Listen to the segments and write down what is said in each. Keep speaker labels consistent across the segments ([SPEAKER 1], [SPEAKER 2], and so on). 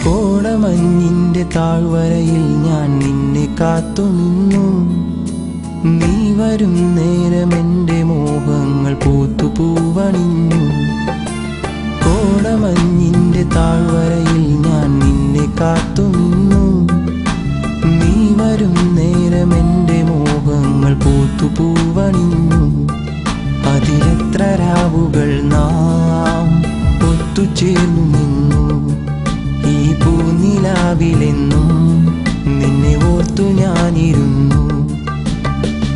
[SPEAKER 1] കോടമഞ്ഞിന്റെ താഴ്വരയിൽ ഞാൻ നിന്നെ കാത്തുനിന്നു. നീ വരും നേരം എൻ്റെ മോഹങ്ങൾ പൂത്തുപൂവണിഞ്ഞു. കോടമഞ്ഞിന്റെ താഴ്വരയിൽ ഞാൻ നിന്നെ കാത്തുനിന്നു. നീ വരും നേരം എൻ്റെ മോഹങ്ങൾ പൂത്തുപൂവണിഞ്ഞു. അതിലെത്ര രാവുകൾ നാം ഒത്തുചേർന്നു നിന്നു. ഈ പൂനിലാവിലെന്നും നിന്നെ ഓർത്തു ഞാനിരുന്നു.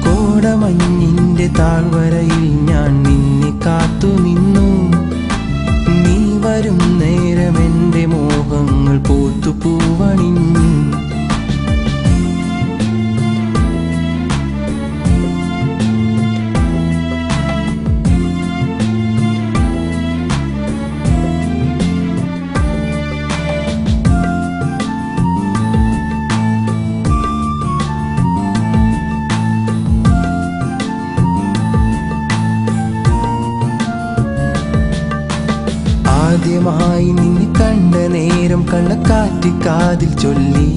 [SPEAKER 1] കോടമഞ്ഞിന്റെ താഴ്വരയിൽ ഞാൻ നിന്നെ കാത്തുനിന്നു. നീ വരും നേരം എൻ്റെ മോഹങ്ങൾ പൂത്തുപൂവണിഞ്ഞു. ആദ്യമായി നിന്നെ കണ്ട നേരം കള്ളക്കാറ്റ് കാതിൽ ചൊല്ലി.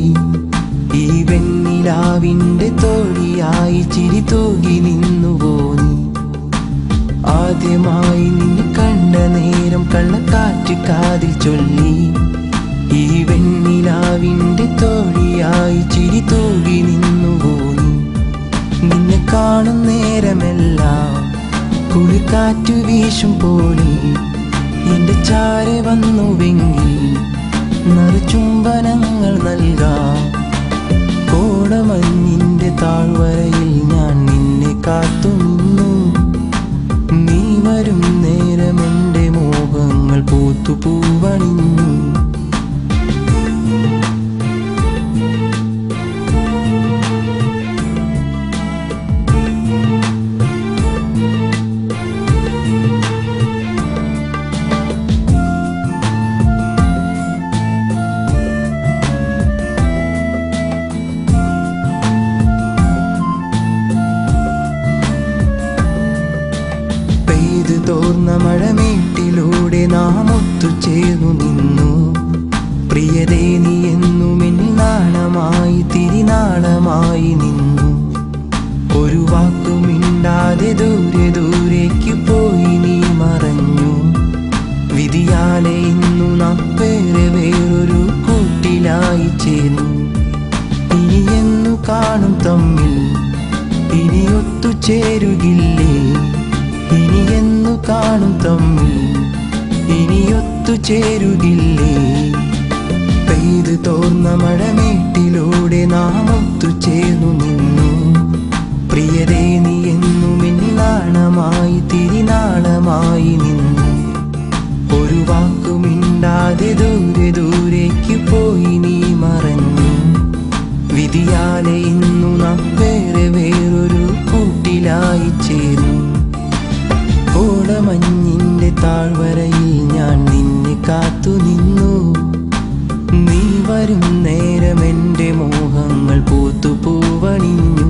[SPEAKER 1] ഈ വെണ്ണിലാവിൻ്റെ തോഴിയായി ചിരി തൂകി നിന്നുവോ നീ. ആദ്യമായി നിന്നെ കണ്ട നേരം കള്ളക്കാറ്റ് കാതിൽ ചൊല്ലി. ഈ വെണ്ണിലാവിൻ്റെ തോഴിയായി ചിരി തൂകി നിന്നുവോ നീ. നിന്നെ കാണും നേരമെല്ലാം കുളിർക്കാറ്റു വീശും പോലെ എന്റെ ചാരെ വന്നുവെങ്കിൽ നറുചുംബനങ്ങൾ നൽകാം. കോടമഞ്ഞിന്റെ താഴ്വരയിൽ ഞാൻ നിന്നെ കാത്തുനിന്നു. നീ വരും നേരം എൻ്റെ മോഹങ്ങൾ പൂത്തുപൂവണിഞ്ഞു. തോർന്ന മഴമേട്ടിലൂടെ നാം ഒത്തുചേർന്നു നിന്നു. പ്രിയതേ നീ എന്നും എന്നിൽ നാളമായി തിരിനാളമായി നിന്നു. ഒരു വാക്കുമിണ്ടാതെ ദൂരെ ദൂരേക്ക് പോയി നീ മറഞ്ഞു. വിധിയാലെ ഇന്നു നാം വേറൊരു കൂട്ടിലായി ചേർന്നു. ഇനി എന്നു കാണും തമ്മിൽ ഇനി ഒത്തുചേരുകില്ലേ. ഇനി എന്നു കാണും തമ്മിൽ ഇനി ഒത്തുചേരുകില്ലേ. പെയ്തു തോർന്ന മഴമേട്ടിലൂടെ നാം ഒത്തുചേർന്നു നിന്നു. പ്രിയതേ നീ എന്നും എന്നിൽ നാളമായി തിരിനാളമായി നിന്നു. ഒരു വാക്കുമിണ്ടാതെ ദൂരെ ദൂരേക്ക് പോയി നീ മറഞ്ഞു. വിധിയാലെ ഇന്നു നാം വേറൊരു കൂട്ടിലായി ചേർന്നു. കോടമഞ്ഞിന്റെ താഴ്വരയിൽ ഞാൻ നിന്നെ കാത്തുനിന്നു. നീ വരും നേരം എൻ്റെ മോഹങ്ങൾ പൂത്തുപൂവണിഞ്ഞു.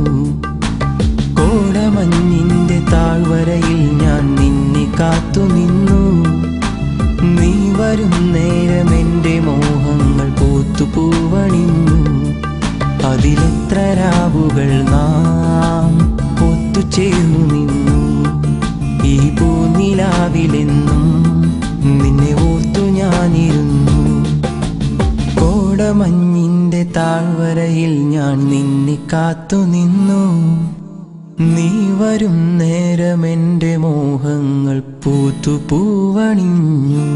[SPEAKER 1] കോടമഞ്ഞിന്റെ താഴ്വരയിൽ ഞാൻ നിന്നെ കാത്തുനിന്നു. നീ വരും നേരം എൻ്റെ മോഹങ്ങൾ പൂത്തുപൂവണിഞ്ഞു. അതിലെത്ര രാവുകൾ നാം ഒത്തുചേർന്നു നിന്നു. ഈ പൂനിലാവിലെന്നും നിന്നെ ഓർത്തു ഞാനിരുന്നു. കോടമഞ്ഞിന്റെ താഴ്വരയിൽ ഞാൻ നിന്നെ കാത്തുനിന്നു. നീ വരും നേരം എൻ്റെ മോഹങ്ങൾ പൂത്തുപൂവണിഞ്ഞു.